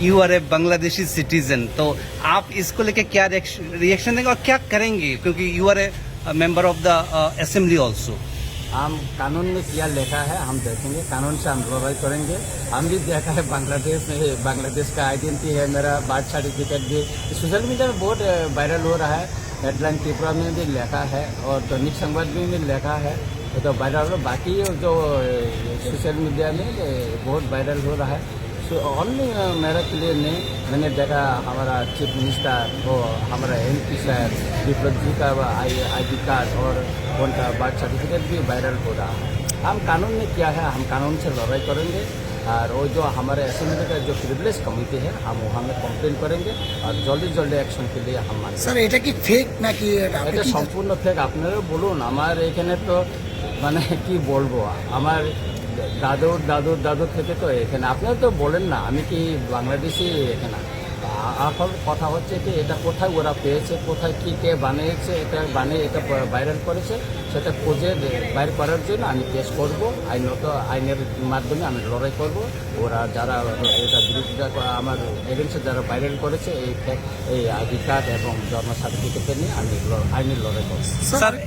You are a Bangladeshi citizen, तो आप इसको लेके क्या रिएक्शन देंगे और क्या करेंगे, क्योंकि you are a member of the assembly also. हम कानून में क्या लिखा है हम देखेंगे, कानून से हम लड़ाई करेंगे। हम भी देखा है बांग्लादेश में, बांग्लादेश का आइडेंटिटी है, मेरा बर्थ सर्टिफिकेट भी सोशल मीडिया में बहुत वायरल हो रहा है। हेडलाइन त्रिपुरा में भी लिखा है और दैनिक संबाद में भी लिखा है, तो वायरल। बाकी जो सोशल मीडिया में बहुत वायरल हो रहा है। ओनली मेरा के लिए नहीं, मैंने देखा हमारा चीफ मिनिस्टर वो हमारा MP साहब विप्लव जी का ID कार्ड और उनका बर्थ सर्टिफिकेट भी वायरल हो रहा है। हम कानून में क्या है, हम कानून से लड़ाई करेंगे और वो जो हमारे असेंबली का जो प्रिविलेज कमेटी है हम वहाँ में कंप्लेन करेंगे और जल्दी एक्शन के लिए हम मानते हैं। স্যার এটা কি ফেক নাকি এটা সম্পূর্ণ ফেক। আপনারা বলুন, আমার এখানে তো মানে কি বলবো, আমার দাদুর থেকে তো এখানে আপনারা তো বলেন না আমি কি বাংলাদেশি এখানে। আসল কথা হচ্ছে কি এটা কোথায় ওরা পেয়েছে, কোথায় কি কে বানিয়েছে, এটা বানিয়ে এটা ভাইরাল করেছে, সেটা খুঁজে বাইর করার জন্য আমি কেস করব। আইনের মাধ্যমে আমি লড়াই করব। ওরা যারা এটা বিরোধিতা আমার এগেন্সে যারা ভাইরাল করেছে এই ID কার্ড এবং জন্ম সার্টিফিকেট নিয়ে আমি আইনের লড়াই করব। सर